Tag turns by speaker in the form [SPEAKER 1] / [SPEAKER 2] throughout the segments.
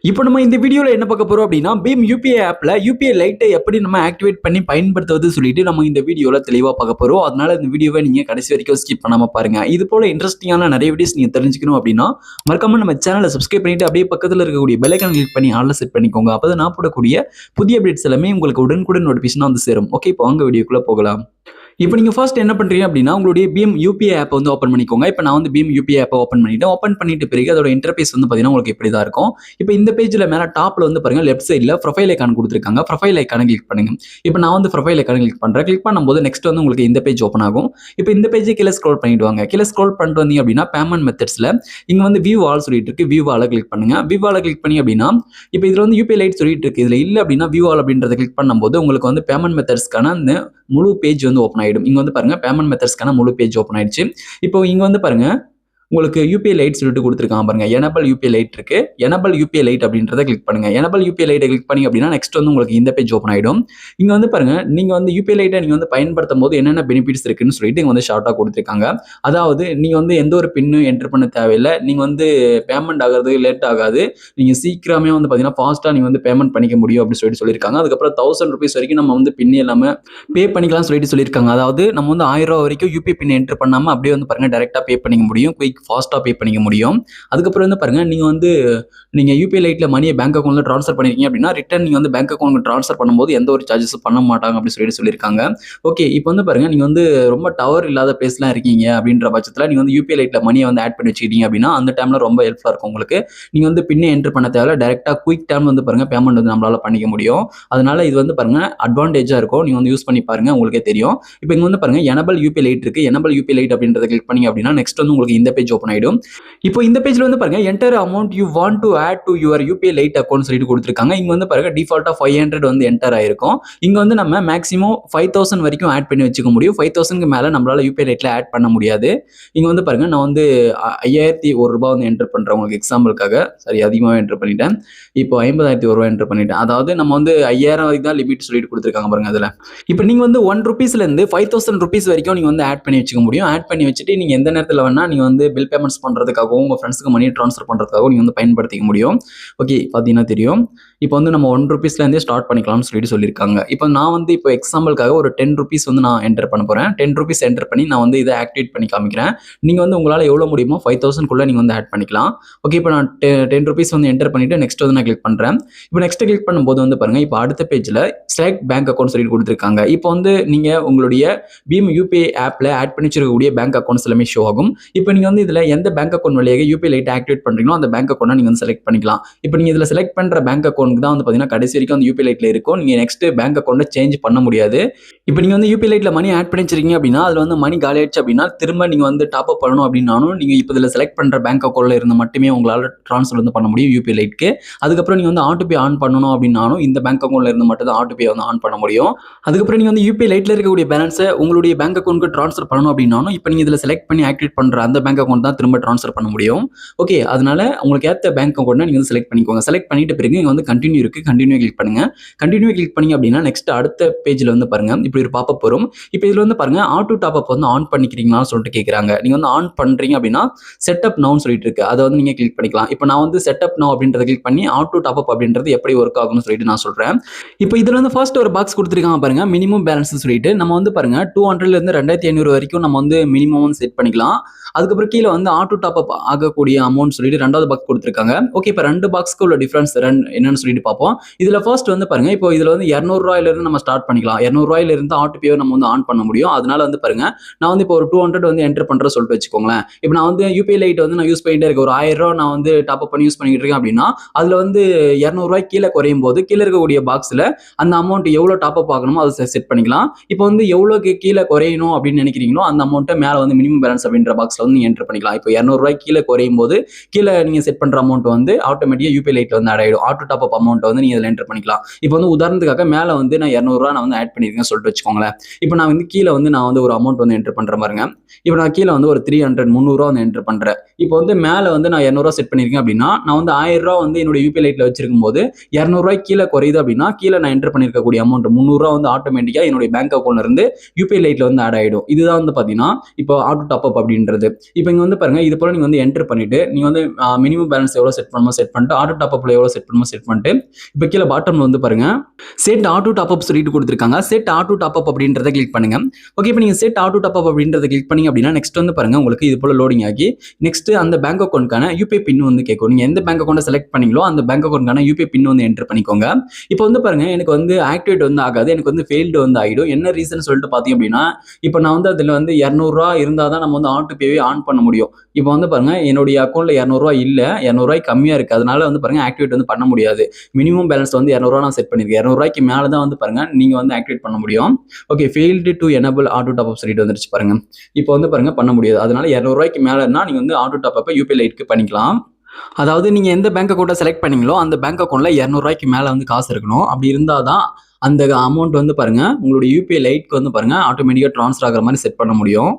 [SPEAKER 1] இப்போ நம்ம இந்த வீடியோல என்ன பார்க்க போறோம் அப்படின்னா, பீம் யுபிஐ ஆப்ல யுபிஐ லைட்டை எப்படி நம்ம ஆக்டிவேட் பண்ணி பயன்படுத்துவது சொல்லிட்டு நம்ம இந்த வீடியோல தெளிவா பார்க்க போறோம். அதனால இந்த வீடியோவை நீங்க கடைசி வரைக்கும் ஸ்கிப் பண்ணாம பாருங்க. இது போல இன்ட்ரஸ்டிங்கான நிறைய வீடியோஸ் நீங்க தெரிஞ்சுக்கணும் அப்படின்னா, மறக்காம நம்ம சேனலை சப்ஸ்கிரைப் பண்ணிட்டு அப்படியே பக்கத்துல இருக்கக்கூடிய பெல் ஐகான் கிளிக் பண்ணி ஆல்ல செட் பண்ணிக்கோங்க. அப்பதான் நான் போடக்கூடிய புதிய அப்டேட்ஸ் எல்லாமே உங்களுக்கு உடனுக்குடன் நோட்டிஃபிகேஷனா வந்து சேரும். ஓகே, இப்போ வாங்க வீடியோக்குள்ள போகலாம். இப்போ நீங்க ஃபர்ஸ்ட் என்ன பண்றீங்க அப்படின்னா, உங்களுடைய பீம் யுபிஐ ஆப் வந்து ஓப்பன் பண்ணிக்கோங்க. இப்போ நான் வந்து பீம் யுபிஐ ஆப்பை ஓப்பன் பண்ணிட்டேன். ஓப்பன் பண்ணிட்ட பிறகு அதோட இன்டர்ஃபேஸ் வந்து பார்த்தீங்கன்னா உங்களுக்கு இப்படி தான் இருக்கும். இப்போ இந்த பேஜ்ல மேல டாப்ல வந்து பாருங்க, லெஃப்ட் சைடுல ப்ரொஃபைல் ஐகான் கொடுத்துருக்காங்க. ப்ரொஃபைல் ஐகானை கிளிக் பண்ணுங்க. இப்போ நான் வந்து ப்ரொஃபைல் ஐகானை கிளிக் பண்றேன். கிளிக் பண்ணும்போது நெக்ஸ்ட் வந்து உங்களுக்கு இந்த பேஜ் ஓப்பன் ஆகும். இப்போ இந்த பேஜை கீழே ஸ்க்ரோல் பண்ணிட்டு வாங்க. கீழே ஸ்க்ரோல் பண்ணிட்டு வந்தீங்க அப்படின்னா, பேமெண்ட் மெத்தட்ஸ்ல இங்க வந்து வியூ ஆல் சொல்லிட்டு இருக்கு. வியூ ஆல கிளிக் பண்ணுங்க. வியூ ஆல கிளிக் பண்ணி அப்படின்னா, இப்போ இதுல வந்து யுபிஐ லைட் சொல்லிட்டு இருக்கு. இதுல இல்ல அப்படின்னா வியூ ஆல் அப்படின்றத கிளிக் பண்ணும்போது உங்களுக்கு வந்து பேமெண்ட் மெத்தட்ஸ்க்கான அந்த முழு பேஜ் வந்து ஓப்பன் ஆயிடும். இங்க வந்து பாருங்க, பேமெண்ட் மெத்தட்ஸ்க்கான முழு பேஜ் ஓப்பன் ஆயிடுச்சு. இப்போ இங்க வந்து பாருங்க, உங்களுக்கு யுபிஐ லைட் சொல்லிட்டு கொடுத்துருக்காங்க பாருங்க. எனபிள் யுபிஐ லைட் இருக்கு. எனபிள் யுபிஐ லைட் அப்படின்றத கிளிக் பண்ணுங்க. எனபிள் யுபிஐ லைட்டை கிளிக் பண்ணி அப்படின்னா நெக்ஸ்ட் வந்து உங்களுக்கு இந்த பேஜ் ஓப்பன் ஆயிடும். இங்க வந்து பாருங்க, நீங்க வந்து யுபிஐ லைட்டை நீங்க வந்து பயன்படுத்தும் போது என்னென்ன பெனிஃபிட்ஸ் இருக்குன்னு சொல்லிட்டு இங்க வந்து ஷார்ட்டா கொடுத்துருக்காங்க. அதாவது நீங்க வந்து எந்த ஒரு பின்னு என்டர் பண்ண தேவையில்லை. நீங்க வந்து பேமெண்ட் ஆகிறது லேட் ஆகாது. நீங்க சீக்கிரமே வந்து பாத்தீங்கன்னா ஃபாஸ்டா நீங்க வந்து பேமெண்ட் பண்ணிக்க முடியும் அப்படின்னு சொல்லிட்டு சொல்லியிருக்காங்க. அதுக்கப்புறம் 1000 rupees வரைக்கும் நம்ம வந்து பின் எல்லாமே பே பண்ணிக்கலாம் சொல்லிட்டு சொல்லியிருக்காங்க. அதாவது நம்ம வந்து 1000 ரூபாய் வரைக்கும் யுபிஐ பின் என்டர் பண்ணாம அப்படியே வந்து பாருங்க டைரக்டா பே பண்ணிக்க முடியும். குயிக் ஃபாஸ்டா பே பண்ணிக்க முடியும். அதுக்கப்புறம் வந்து பாருங்க, நீங்க யுபிஐ லைட்ல மணியை பேங்க் அக்கௌண்ட்ல ட்ரான்ஸ்ஃபர் பண்ணிருக்கீங்க அப்படின்னா ரிட்டர்ன் நீங்க வந்து பேங்க் அக்கௌண்ட் ட்ரான்ஸ்ஃபர் பண்ணும்போது எந்த ஒரு சார்ஜஸும் பண்ண மாட்டாங்க அப்படின்னு சொல்லிட்டு சொல்லியிருக்காங்க. ஓகே, இப்போ வந்து பாருங்க, நீங்க வந்து ரொம்ப டவர் இல்லாத பிளேஸ்லாம் இருக்கீங்க அப்படின்ற பட்சத்தில் நீங்க வந்து யுபிஐ லைட்ல மணியை வந்து ஆட் பண்ணி வச்சுக்கிட்டீங்க அப்படின்னா அந்த டைம்ல ரொம்ப ஹெல்ப்ஃபுல்லா இருக்கும் உங்களுக்கு. நீங்க வந்து பின்னே என்டர் பண்ண தேவை, டைரக்டா குயிக் டைம் வந்து பாருங்க பேமெண்ட் வந்து நம்மளால பண்ணிக்க முடியும். அதனால இது வந்து பாருங்க அட்வான்டேஜா இருக்கும். நீங்க வந்து யூஸ் பண்ணி பாருங்க, உங்களுக்கே தெரியும். இப்போ இங்க வந்து பாருங்க, எனபிள் யுபிஐ லைட் இருக்கு. எனபிள் யுபிஐ லைட் அப்படின்றத கிளிக் பண்ணி அப்படின்னா நெக்ஸ்ட் வந்து உங்களுக்கு இந்த பேஜ் ஓப்பன் ஆயிடும். இப்போ இந்த பேஜ்ல வந்து பாருங்க, enter amount you want to add to your UPI lite account சொல்லிட்டு கொடுத்துருக்காங்க. இங்க வந்து பாருங்க, டிஃபால்ட்டா 500 வந்து என்டர் ஆயிருக்கும். இங்க வந்து நம்ம மேக்ஸிமம் 5000 வரைக்கும் ஆட் பண்ணி வச்சுக்க முடியும். 5000க்கு மேல நம்மளால யுபிஐ லைட்ல ஆட் பண்ண முடியாது. இங்க வந்து பாருங்க, நான் வந்து 5001 ரூபாய் வந்து என்டர் பண்றேன் உங்களுக்கு எக்ஸாம்பிளுக்காக. சரி, அதிகமாக என்டர் பண்ணிட்டேன். இப்போ 50001 ரூபாய் என்டர் பண்ணிட்டேன். அதாவது நம்ம வந்து 5000 வரைக்கும் தான் லிமிட் சொல்லிட்டு கொடுத்துருக்காங்க பாருங்க அதுல. இப்போ நீங்க வந்து 1 rupeesல இருந்து 5000 rupees வரைக்கும் நீங்க வந்து ஆட் பண்ணி வச்சுக்க முடியும். ஆட் பண்ணி வச்சுட்டு நீங்க எந்த நேரத்துல வேணா நீங்க வந்து பில் பேமெண்ட்ஸ் பண்றதுக்காகவும் உங்க ஃப்ரெண்ட்ஸ்க்கு மணி ட்ரான்ஸ்ஃபர் பண்றதுக்காகவும் நீங்க வந்து பயன்படுத்திக்க முடியும். ஓகே, பாத்தீங்கன்னா தெரியும். இப்போ வந்து நம்ம 1 rupeesல இருந்தே ஸ்டார்ட் பண்ணிக்கலாம்னு சொல்லிட்டு சொல்லியிருக்காங்க. இப்போ நான் வந்து இப்போ எக்ஸாம்பிளுக்காக ஒரு 10 rupees வந்து நான் என்டர் பண்ண போறேன். 10 rupees என்டர் பண்ணி நான் வந்து இதை ஆக்டிவேட் பண்ணி காமிக்கிறேன். நீங்க வந்து உங்களால எவ்வளவு முடியுமோ 5000 குள்ள நீங்க வந்து ஆட் பண்ணிக்கலாம். ஓகே, இப்போ நான் 10 rupees வந்து என்டர் பண்ணிட்டு நெக்ஸ்ட் வந்து நான் கிளிக் பண்றேன். இப்போ நெக்ஸ்ட் கிளிக் பண்ணும்போது வந்து பாருங்க, இப்போ அடுத்த பேஜ்ல செலக்ட் பேங்க் அக்கௌண்ட் சொல்லிட்டு கொடுத்துருக்காங்க. இப்போ வந்து நீங்க உங்களுடைய பீம் யூபிஐ ஆப்ல ஆட் பண்ணி வச்சிருக்கக்கூடிய பேங்க் அக்கௌண்ட்ஸ் எல்லாமே ஷோ ஆகும். இப்போ நீங்க வந்து இதுல எந்த பேங்க் அக்கௌண்ட் வழியாக யூபிஐ லைட் ஆக்டிவேட் பண்றீங்களோ அந்த பேங்க் அக்கௌண்ட் நீங்க வந்து செலக்ட் பண்ணிக்கலாம். இப்போ நீங்க இதுல செலக்ட் பண்ற பேங்க் அக்கௌண்ட் தான் வந்து பாத்தீங்கன்னா கடைசி வரைக்கும் அந்த யூபிஐ லைட்ல இருக்கும். நீங்க நெக்ஸ்ட் பேங்க் அக்கௌண்ட் சேஞ்ச் பண்ண முடியாது. இப்போ நீங்க வந்து யூபிஐ லைட்ல மணி ஆட் பண்ணி வச்சிருக்கீங்க அப்படின்னா அதுல வந்து மணி காலி ஆயிடுச்சு அப்படின்னா திரும்ப நீங்க வந்து டாப் அப் பண்ணணும் அப்படின்னாலும் நீங்க இப்போ இதுல செலக்ட் பண்ற பேங்க் அக்கௌண்ட்ல இருந்து மட்டுமே உங்களால ட்ரான்ஸ்ஃபர் வந்து பண்ண முடியும் யூபிஐ லைட்க்கு. அதுக்கப்புறம் நீங்க வந்து ஆட்டோ பே ஆன் பண்ணணும் அப்படின்னாலும் இந்த பேங்க் அக்கௌண்ட்ல இருந்து மட்டும் தான் ஆட்டோ பே வந்து ஆன் பண்ண முடியும். அதுக்கப்புறம் நீங்க வந்து யூபிஐ லைட்ல இருக்கக்கூடிய பேலன்ஸை உங்களுடைய பேங்க் அக்கௌண்ட்க்கு ட்ரான்ஸ்ஃபர் பண்ணணும் அப்படின்னாலும் இப்போ நீங்க இதுல செலக்ட் பண்ணி ஆக்டிவேட் பண்ற அந்த பேங்க் அக்கௌண்ட் தான் திரும்ப ட்ரான்ஸ்ஃபர் பண்ண முடியும். ஓகே, அதனால உங்களுக்கு ஏற்ற பேங்க் அக்கௌண்ட் நீங்க வந்து செலக்ட் பண்ணிக்கோங்க. செலக்ட் பண்ணிட்டு பிறகு இங்க வந்து கண்டினியூ இருக்கு, கண்டினியூ கிளிக் பண்ணுங்க. கண்டினியூ கிளிக் பண்ணி அப்படின்னா நெக்ஸ்ட் அடுத்த பேஜ்ல வந்து பாருங்க, இப்படி ஒரு பாப்பப் வரும். இப்போ இதுல வந்து பாருங்க, ஆட்டோ டாப் அப் வந்து ஆன் பண்ணிக்கிறீங்களான்னு சொல்லிட்டு கேக்குறாங்க. நீங்க வந்து ஆன் பண்றீங்க அப்படின்னா செட்டப் நவுன்னு சொல்லிட்டு இருக்கு, அதை வந்து நீங்க கிளிக் பண்ணிக்கலாம். இப்போ நான் வந்து செட்டப் நவ் அப்படின்றத கிளிக் பண்ணி ஆட்டோ டாப் அப் அப்படின்றது எப்படி ஒர்க் ஆகும்னு சொல்லிட்டு நான் சொல்றேன். இப்போ இதுல வந்து ஃபர்ஸ்ட் ஒரு பாக்ஸ் கொடுத்துருக்காங்க பாருங்க, மினிமம் பேலன்ஸ் சொல்லிட்டு. நம்ம வந்து பாருங்க 200ல இருந்து 2500 வரைக்கும் நம்ம வந்து மினிமம் செட் பண்ணிக்கலாம். அதுக்கப்புறம் கீழே வந்து ஆட்டோ டாப் அப் ஆகக்கூடிய அமௌண்ட் சொல்லிட்டு ரெண்டாவது பாக்ஸ் கொடுத்துருக்காங்க. ஓகே, இப்போ ரெண்டு பாக்ஸ்க்கு உள்ள டிஃபரன்ஸ் என்னன்னு சொல்லிட்டு பார்ப்போம். இதுல ஃபர்ஸ்ட் வந்து பாருங்க, இப்போ இதுல வந்து 200 ரூபாயில இருந்து நம்ம ஸ்டார்ட் பண்ணிக்கலாம். 200 ரூபாயில இருந்து ஆட்டோ பே நம்ம வந்து ஆன் பண்ண முடியும். அதனால வந்து பாருங்க, நான் வந்து இப்போ ஒரு 200 வந்து என்டர் பண்ற சொல்லிட்டு வச்சுக்கோங்களேன். இப்போ நான் வந்து யூபிஐ லைட் வந்து நான் யூஸ் பண்ணிட்டே இருக்கேன். ஒரு 1000 ரூபாய் நான் வந்து டாப் அப் பண்ணி யூஸ் பண்ணிட்டு இருக்கேன் அப்படின்னா அதுல வந்து 200 ரூபாய் கீழே குறையும் போது கீழே இருக்கக்கூடிய பாக்ஸ்ல அந்த அமௌண்ட் எவ்வளவு டாப் அப் ஆகணுமோ அதை செட் பண்ணிக்கலாம். இப்போ வந்து எவ்வளவுக்கு கீழே குறையணும் அப்படின்னு நினைக்கிறீங்களோ அந்த அமௌண்ட்டை மேல வந்து மினிமம் பேலன்ஸ் அப்படின்ற பாக்ஸ்ல வந்து நீங்க என்டர் பண்ணிக்கலாம். இப்போ 200 ரூபாய் கீழே குறையும் போது கீழே நீங்க செட் பண்ற அமௌண்ட் வந்து ஆட்டோமேட்டிக்கா யூபிஐ லைட்ல வந்து ஆட் ஆயிடும். ஆட்டோ டாப் அப் அமௌண்ட் வந்து நீங்க இதுல என்டர் பண்ணிக்கலாம். இப்போ வந்து உதாரணத்துக்காக மேல வந்து நான் 200 ரூபாய் நான் வந்து ஆட் பண்ணிருக்கேன் சொல்லிட்டு வச்சுக்கோங்களேன். இப்போ நான் வந்து கீழே வந்து நான் வந்து ஒரு அமௌண்ட் வந்து என்டர் பண்ற பாருங்க. இப்போ நான் கீழே வந்து ஒரு 300 300 ரூபாய் வந்து என்டர் பண்றேன். இப்போ வந்து மேலே வந்து நான் 200 செட் பண்ணியிருக்கேன் அப்படின்னா நான் வந்து 1000 வந்து என்னோட யூபிஐ லைட்டில் வச்சிருக்கும் போது 200 கீழே குறையுது அப்படின்னா கீழே நான் என்டர் பண்ணியிருக்கக்கூடிய அமௌண்ட் 300 வந்து ஆட்டோமேட்டிக்காக என்னுடைய பேங்க் அக்கௌண்ட்ல இருந்து யூபிஐ லைட்டில் வந்து ஆட் ஆகிடும். இதுதான் வந்து பார்த்தீங்கன்னா இப்போ ஆட்டோ டாப் அப் அப்படின்றது. இப்போ இங்கே வந்து பாருங்க இது போல நீங்கள் வந்து என்டர் பண்ணிட்டு நீங்கள் வந்து மினிமம் பேலன்ஸ் எவ்வளோ செட் பண்ணணுமோ செட் பண்ணிட்டு ஆட்டோ டாப் அப்ல எவ்வளோ செட் பண்ணணுமோ செட் பண்ணிட்டு இப்போ கீழே பாட்டம்ல வந்து பாருங்க செட் ஆட்டோ டாப் அப் சொல்லிட்டு கொடுத்துருக்காங்க. செட் ஆட்டோ டாப் அப் அப்படின்றத கிளிக் பண்ணுங்க. ஓகே, இப்போ நீங்க செட் ஆட்டோ டாப் அப் அப்படின்றத கிளிக் பண்ணீங்க அப்படின்னா நெக்ஸ்ட் வந்து பாருங்க உங்களுக்கு இது போல லோடிங் ஆகி நெக்ஸ்ட் அந்த பேங்க் அக்கௌண்ட்கான யூபிஐ பின் வந்து கேட்கும். நீங்க எந்த பேங்க் அக்கௌண்ட் செலக்ட் பண்ணீங்களோ அந்த பேங்க் அக்கௌண்ட்கான யூபிஐ பின் வந்து என்டர் பண்ணிக்கோங்க. இப்போ வந்து பாருங்க எனக்கு வந்து ஆக்டிவேட் வந்து ஆகாது, எனக்கு வந்து ஃபெயில்டு வந்து ஆகிடும். என்ன ரீசன் சொல்லிட்டு பார்த்தீங்க அப்படின்னா இப்போ நான் வந்து அதில் வந்து 200 இருந்தால் தான் நம்ம வந்து ஆட்டோ பேவே ஆன் பண்ண முடியும். இப்போ வந்து பாருங்க என்னுடைய அக்கௌண்ட்ல 200 இல்லை, 200 கம்மியா இருக்கு, அதனால வந்து பாருங்க ஆக்டிவேட் வந்து பண்ண முடியாது. மினிமம் பேலன்ஸ் வந்து 200 நான் செட் பண்ணிருக்கேன். 200 மேல தான் வந்து பாருங்க நீங்க வந்து ஆக்டிவேட் பண்ண முடியும். Okay, failed to enable auto top up சொல்லிட்டு வந்துருச்சு பாருங்க. இப்போ வந்து பாருங்க பண்ண முடியாது. அதனால 200 மேலன்னா நீங்க வந்து ஆட்டோ டாப் அப் யூபிஐ லைட்க்கு பண்ணிக்கலாம். அதாவது நீங்க எந்த பேங்க் அக்கௌண்ட்டை செலக்ட் பண்ணீங்களோ அந்த பேங்க் அக்கௌண்ட்ல 200 மேல வந்து காசு இருக்கணும். அப்படி இருந்தாதான் அந்த அமௌண்ட் வந்து பாருங்க உங்களுடைய யூபிஐ லைட்க்கு வந்து பாருங்க ஆட்டோமேட்டிக்கா ட்ரான்ஸ்ஃபர் ஆகிற மாதிரி செட் பண்ண முடியும்.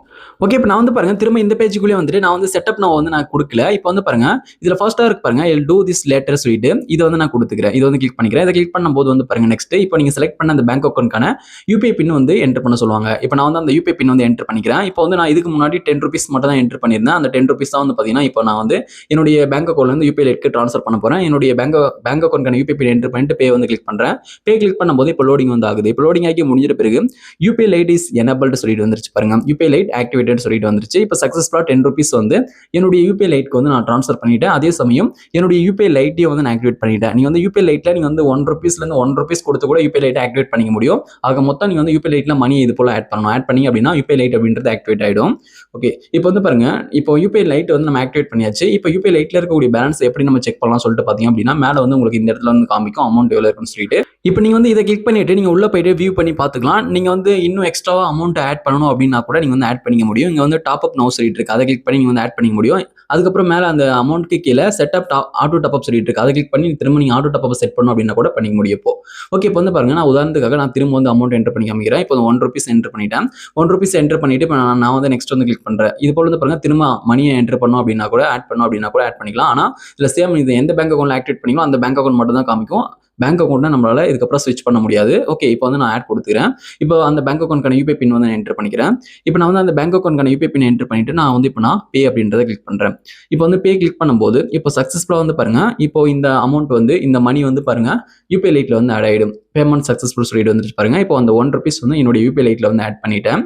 [SPEAKER 1] ஓகே, இப்போ நான் வந்து பாருங்க திரும்ப இந்த பேஜுக்குள்ளே வந்துட்டு நான் வந்து செட்டப் நான் கொடுக்கல. இப்போ வந்து பாருங்க இதுல ஃபர்ஸ்டா இருக்கு பாருங்க எல் டூ திஸ் லேட்டர் சொல்லிட்டு இதை வந்து நான் கொடுத்துக்கிறேன். இதை வந்து கிளிக் பண்ணிக்கிறேன். இதை கிளிக் பண்ணும்போது வந்து பாருங்க நெக்ஸ்ட் இப்போ நீங்க செலக்ட் பண்ண அந்த பேங்க் அக்கௌண்ட்கான யூபிஐ பின் வந்து என்டர் பண்ண சொல்லுவாங்க. இப்போ நான் வந்து அந்த யூபிஐ பின் வந்து என்டர் பண்ணிக்கிறேன். இப்போ வந்து நான் இதுக்கு முன்னாடி 10 ரூபீஸ் மட்டும் தான் என்டர் பண்ணியிருந்தேன். அந்த 10 ரூபீஸ் தான் வந்து பாத்தீங்கன்னா இப்போ நான் வந்து என்னுடைய பேங்க் அக்கௌண்ட்ல இருந்து யூபிஐ லைட்க்கு ட்ரான்ஸ்ஃபர் பண்ண போறேன். என்னுடைய பேங்க் அக்கௌண்ட்கான யூபிஐ பின் என்டர் பண்ணிட்டு பே வந்து கிளிக் பண்றேன். பே கிளிக் பண்ணும்போது இப்போ லோடிங் வந்து ஆகுது. இப்போ லோடிங் ஆகி முடிஞ்சிட்ட பிறகு யூபிஐ லைட் இஸ் எனேபிள்டு சொல்லிட்டு வந்துருச்சு பாருங்க. யூபிஐ லைட் ஆக்டிவேட்டட் சொல்லிட்டு வந்துருச்சு. இப்போ சக்சஸ்ஃபுல்லா 10 ரூபீஸ் வந்து என்னுடைய யூபிஐ லைட்க்கு வந்து நான் ட்ரான்ஸ்ஃபர் பண்ணிட்டேன். அதே சமயம் என்னுடைய யூபிஐ லைட்டையும் வந்து நான் ஆக்டிவேட் பண்ணிட்டேன். நீங்க வந்து யூபிஐ லைட்ல நீங்க வந்து 1 ரூபீஸ்ல இருந்து 1 ரூபீஸ் கொடுத்து கூட யூபிஐ லைட் ஆக்டிவேட் பண்ணிக்க முடியும். ஆக மொத்தம் நீங்க வந்து யூபிஐ லைட்ல மணி இது போல ஆட் பண்ணணும். ஆட் பண்ணி அப்படின்னா யூபிஐ லைட் அப்படின்றது ஆக்டிவேட் ஆயிடும். ஓகே, இப்போ வந்து பாருங்க இப்போ யூபிஐ லைட் வந்து நம்ம ஆக்டிவேட் பண்ணியாச்சு. இப்போ யூபிஐ லைட்ல இருக்கக்கூடிய பேலன்ஸ் எப்படி நம்ம செக் பண்ணலாம் சொல்லிட்டு பாத்தீங்க அப்படின்னா மேல வந்து உங்களுக்கு இந்த இடத்துல வந்து காமிக்கும் அமௌண்ட் எவ்வளவு இருக்குன்னு சொல்லிட்டு. இப்போ நீங்க வந்து இதை கிளிக் பண்ணிட்டு நீங்க உள்ள போயிட்டு வியூ பண்ணி பாத்துக்கலாம். நீங்க வந்து இன்னும் எக்ஸ்ட்ராவா அமௌண்ட் ஆட் பண்ணணும் அப்படின்னா கூட நீங்க வந்து ஆட் பண்ணிக்க முடியும். இங்க வந்து டாப் அப் நவ் சொல்லிட்டு இருக்கு, அதை கிளிக் பண்ணி நீங்க வந்து ஆட் பண்ணிக்க முடியும். அதுக்கப்புறம் மேல அந்த அமௌண்ட்க்கு கீழே செட்டப் ஆட்டோ டாப் அப் சொல்லிட்டு இருக்கு, அதை கிளிக் பண்ணி திரும்ப நீங்க ஆட்டோ டாப் அப் செட் பண்ணணும் அப்படின்னா கூட பண்ணிக்க முடியும். இப்போ ஓகே, இப்போ வந்து பாருங்க நான் உதாரணத்துக்காக நான் திரும்ப வந்து அமௌண்ட் என்டர் பண்ணி காமிக்கிறேன். இப்போ 1 ரூபீஸ் என்டர் பண்ணிட்டேன். 1 ரூபீஸ் என்டர் பண்ணிட்டு இப்போ நான் வந்து நெக்ஸ்ட் வந்து கிளிக் பண்றேன். இது போல வந்து பாருங்க திரும்ப மணியை என்டர் பண்ணணும் அப்படின்னா கூட ஆட் பண்ணணும் அப்படின்னா கூட ஆட் பண்ணிக்கலாம். ஆனா இதுல சேம் இது எந்த பேங்க் அக்கௌண்ட்ல ஆக்டிவேட் பண்ணீங்களோ அந்த பேங்க் அக்கௌண்ட் மட்டும் தான் காமிக்கும். பேங்க் அக்கௌண்ட்டை நம்மளால இதுக்கப்புறம் ஸ்விட்ச் பண்ண முடியாது. ஓகே, இப்போ வந்து நான் ஆட் கொடுத்துக்கிறேன். இப்போ அந்த பேங்க் அக்கௌண்ட்கான யூபிஐ பின் வந்து என்டர் பண்ணிக்கிறேன். இப்போ நான் வந்து அந்த பேங்க் அக்கௌண்ட்கான யூபிஐ பின் என்டர் பண்ணிட்டு நான் வந்து இப்போ நான் பே அப்படின்றத கிளிக் பண்றேன். இப்போ வந்து பே கிளிக் பண்ணும்போது இப்போ சக்சஸ்ஃபுல்லா வந்து பாருங்க இப்போ இந்த அமௌண்ட் வந்து இந்த மணி வந்து பாருங்க யூபிஐ லைட்ல வந்து ஆட் ஆயிடும். பேமெண்ட் சக்சஸ்ஃபுல் சொல்லிட்டு வந்துட்டு பாருங்க. இப்போ அந்த 1 ரூபீஸ் வந்து என்னோட யூபிஐ லைட்ல வந்து ஆட் பண்ணிட்டேன்.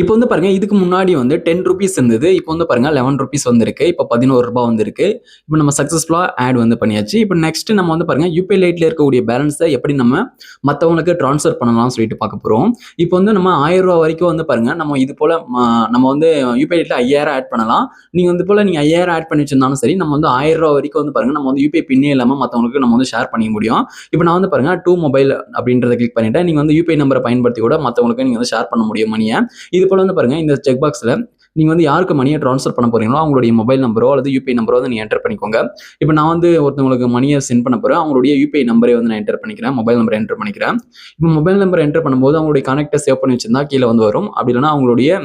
[SPEAKER 1] இப்போ வந்து பாருங்க இதுக்கு முன்னாடி வந்து 10 ரூபீஸ் இருந்தது. இப்போ வந்து பாருங்க 11 ரூபீஸ் வந்திருக்கு. இப்போ 11 ரூபாய் வந்திருக்கு. இப்போ நம்ம சக்சஸ்ஃபுல்லா ஆட் வந்து பண்ணியாச்சு. இப்போ நெக்ஸ்ட் நம்ம வந்து பாருங்க யூபிஐ லைட்ல இருக்கக்கூடிய பேலன்ஸை எப்படி நம்ம மற்றவங்களுக்கு ட்ரான்ஸ்ஃபர் பண்ணலாம் சொல்லிட்டு பார்க்க போறோம். இப்போ வந்து நம்ம 1000 ரூபாய் வரைக்கும் வந்து பாருங்க நம்ம இது போல நம்ம வந்து யூபிஐ லைட்ல 5000 ஆட் பண்ணலாம். நீங்க வந்து போல நீங்க 5000 ஆட் பண்ணி வச்சிருந்தாலும் சரி நம்ம வந்து 1000 ரூபாய் வரைக்கும் வந்து பாருங்க நம்ம வந்து யூபிஐ பின்னே இல்லாம மற்றவங்களுக்கு நம்ம வந்து ஷேர் பண்ணிக்க முடியும். இப்போ நான் வந்து பாருங்க டூ மொபைல் அப்படின்றத கிளிக் பண்ணிட்டேன். நீங்க வந்து யூபிஐ நம்பரை பயன்படுத்தி கூட மற்றவங்களுக்கு நீங்க வந்து ஷேர் பண்ண முடியும் மணியை. இது போல வந்து பாருங்க இந்த செக் பாக்ஸ்ல நீங்க வந்து யாருக்கு மணியை ட்ரான்ஸ்ஃபர் பண்ண போறீங்களோ அவங்களுடைய மொபைல் நம்பரோ அல்லது யூபிஐ நம்பரோ வந்து நீங்க என்டர் பண்ணிக்கோங்க. இப்போ நான் வந்து ஒருத்தவங்களுக்கு மணியை சென்ட் பண்ண போறேன். அவங்களுடைய யூபிஐ நம்பரை வந்து நான் என்டர் பண்ணிக்கிறேன். மொபைல் நம்பர் என்டர் பண்ணிக்கிறேன். இப்போ மொபைல் நம்பர் என்டர் பண்ணும்போது அவங்களுடைய கனெக்டை சேவ் பண்ணி வச்சிருந்தா கீழே வந்து வரும். அப்படி இல்லைன்னா அவங்களுடைய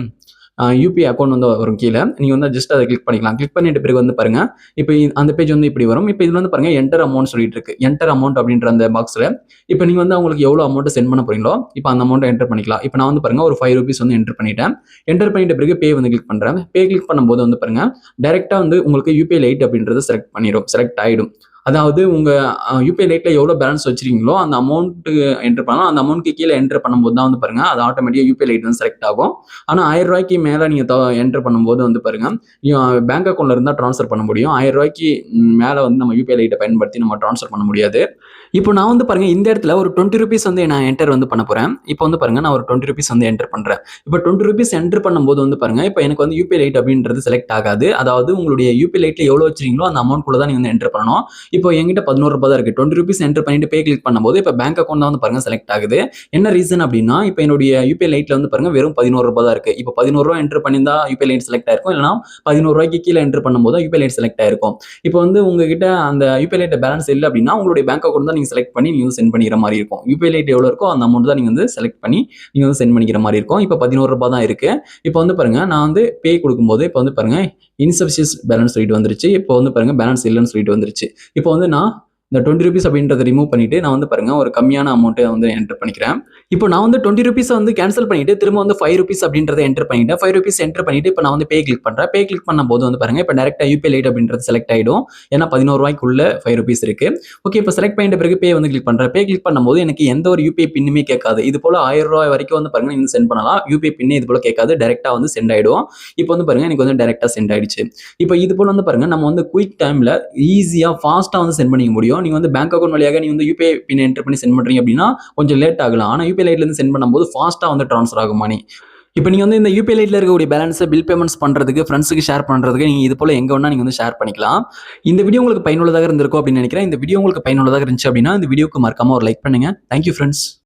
[SPEAKER 1] யூபிஐ அக்கௌண்ட் வந்து வரும் கீழே. நீங்க வந்து ஜஸ்ட் அதை கிளிக் பண்ணிக்கலாம். கிளிக் பண்ணிட்டு பிறகு வந்து பாருங்க இப்போ அந்த பேஜ் வந்து இப்படி வரும். இப்போ இதுல வந்து பாருங்க என்டர் அமௌண்ட் சொல்லிட்டு இருக்கு. என்டர் அமௌண்ட் அப்படின்ற அந்த பாக்ஸ்ல இப்போ நீங்க வந்து அவங்களுக்கு எவ்வளவு அமௌண்ட் சென்ட் பண்ண போறீங்களோ இப்போ அந்த அமௌண்ட் என்டர் பண்ணிக்கலாம். இப்போ நான் வந்து பாருங்க ஒரு 5 ரூபீஸ் வந்து என்டர் பண்ணிட்டேன். என்டர் பண்ணிட்ட பிறகு பே வந்து கிளிக் பண்றேன். பே கிளிக் பண்ணும்போது வந்து பாருங்க டைரக்டா வந்து உங்களுக்கு யூபிஐ லைட் அப்படின்றது செலக்ட் ஆயிடும். அதாவது உங்க யூபிஐ லைட்ல எவ்வளவு பேலன்ஸ் வச்சிருக்கீங்களோ அந்த அமௌண்ட் என்டர் பண்ணலாம். அந்த அமௌண்ட்க்கு கீழே என்டர் பண்ணும்போது தான் வந்து பாருங்க அது ஆட்டோமேட்டிக்கா யூபிஐ லைட் வந்து செலக்ட் ஆகும். ஆனா 1000 ரூபாய்க்கு மேல நீங்க என்டர் பண்ணும்போது வந்து பாருங்க பேங்க் அக்கௌண்ட்ல இருந்தா ட்ரான்ஸ்ஃபர் பண்ண முடியும். 1000 ரூபாய்க்கு மேல வந்து நம்ம யூபிஐ லைட்டை பயன்படுத்தி நம்ம ட்ரான்ஸ்ஃபர் பண்ண முடியாது. இப்போ நான் வந்து பாருங்க இந்த இடத்துல ஒரு 20 ரூபீஸ் வந்து நான் என்டர் வந்து பண்ண போறேன். இப்போ வந்து பாருங்க நான் ஒரு 20 ரூபீஸ் வந்து என்டர் பண்றேன். இப்போ 20 ரூபீஸ் என்டர் பண்ணும்போது வந்து பாருங்க இப்போ எனக்கு வந்து யூபிஐ லைட் அப்படின்றது செலக்ட் ஆகாது. அதாவது உங்களுடைய யூபிஐ லைட்ல எவ்வளவு வச்சிருக்கீங்களோ அந்த அமௌண்ட் கூட தான் நீங்க வந்து என்டர் பண்ணணும். இப்போ என்கிட்ட 11 ரூபாய் தான் இருக்கு. 20 ரூபீஸ் என்டர் பண்ணிட்டு பே கிளிக் பண்ணும்போது இப்போ பேங்க் அக்கௌண்ட் தான் வந்து பாருங்க செலக்ட் ஆகுது. என்ன ரீசன் அப்படின்னா இப்போ என்னுடைய யூபிஐ லைட்ல வந்து பாருங்க வெறும் 11 ரூபாய் தான் இருக்கு. இப்போ 11 ரூபாய் என்டர் பண்ணியிருந்தா யூபிஐ லைட் செலக்ட் ஆயிருக்கும். இல்லைன்னா 11 ரூபாய்க்கு கீழே என்டர் பண்ணும்போது யூபிஐ லைட் செலக்ட் ஆயிருக்கும். இப்போ வந்து உங்ககிட்ட அந்த யூபிஐ லைட் பேலன்ஸ் இல்லை அப்படின்னா உங்களுடைய பேங்க் அக்கௌண்ட் தான் நீங்க செலக்ட் பண்ணி நீங்க சென்ட் பண்ணிக்கிற மாதிரி இருக்கும். யூபிஐ லைட் எவ்வளவு இருக்கோ அந்த அமௌண்ட் தான் நீங்க வந்து செலக்ட் பண்ணி நீங்க வந்து சென்ட் பண்ணிக்கிற மாதிரி இருக்கும். இப்போ 11 ரூபாய் தான் இருக்கு. இப்போ வந்து பாருங்க நான் வந்து பே கொடுக்கும்போது இப்போ வந்து பாருங்க இன்சஃபிஷியன்ட் பேலன்ஸ் சொல்லிட்டு வந்துருச்சு. இப்போ வந்து பாருங்க பேலன்ஸ் இல்லைன்னு சொல்லிட்டு வந்துருச்சு. இப்போ வந்து நான் இந்த 20 ரூபீஸ் அப்படின்றத ரிமூவ் பண்ணிட்டு நான் வந்து பாருங்க ஒரு கம்மியான அமௌண்ட்டை வந்து என்டர் பண்ணிக்கிறேன். இப்போ நான் வந்து 20 ரூபீஸை வந்து கேன்சல் பண்ணிட்டு திரும்ப வந்து 5 ரூபீஸ் அப்படின்றத என்டர் பண்ணிட்டேன். 5 ரூபீஸ் என்டர் பண்ணிட்டு இப்போ நான் வந்து பே கிளிக் பண்றேன். பே கிளிக் பண்ணும்போது வந்து பாருங்க இப்போ டேரக்டா யூபிஐ லைட் அப்படின்றது செலக்ட் ஆயிடும். ஏன்னா 11 ரூபாய்க்குள்ள 5 ரூபீஸ் இருக்கு. ஓகே, இப்போ செலக்ட் பண்ணிட்ட பிறகு பே வந்து கிளிக் பண்றேன். பே கிளிக் பண்ணும்போது எனக்கு எந்த ஒரு யூபிஐ பின்னுமே கேட்காது. இது போல 1000 ரூபாய் வரைக்கும் வந்து பாருங்க நீங்க சென்ட் பண்ணலாம். யூபிஐ பின்னே இது போல கேட்காது. டைரக்டா வந்து சென்ட் ஆயிடும். இப்போ வந்து பாருங்க எனக்கு வந்து டைரக்டா சென்ட் ஆயிடுச்சு. இப்போ இது போல வந்து பாருங்க நம்ம வந்து குயிக் டைம்ல ஈஸியா ஃபாஸ்டா வந்து சென்ட் பண்ணிக்க முடியும். நீங்க வந்து பேங்க் அக்கௌண்ட் வழியாக நீங்க வந்து யூபிஐ பின் என்டர் பண்ணி சென்ட் பண்றீங்க அப்படின்னா கொஞ்சம் லேட் ஆகலாம். ஆனா யூபிஐ லைட்ல இருந்து சென்ட் பண்ணும்போது ஃபாஸ்டா வந்து ட்ரான்ஸ்ஃபர் ஆகும் மணி. இப்போ நீங்க வந்து இந்த யூபிஐ லைட்ல இருக்கக்கூடிய பேலன்ஸை பில் பேமெண்ட்ஸ் பண்றதுக்கு ஃப்ரெண்ட்ஸுக்கு ஷேர் பண்றதுக்கு நீங்க இது போல எங்க வேணா நீங்க வந்து ஷேர் பண்ணிக்கலாம். இந்த வீடியோ உங்களுக்கு பயனுள்ளதாக இருந்திருக்கும் அப்படின்னு நினைக்கிறேன். இந்த வீடியோ உங்களுக்கு பயனுள்ளதாக இருந்துச்சு அப்படின்னா இந்த வீடியோக்கு மறக்காம ஒரு லைக் பண்ணுங்க. Thank you friends.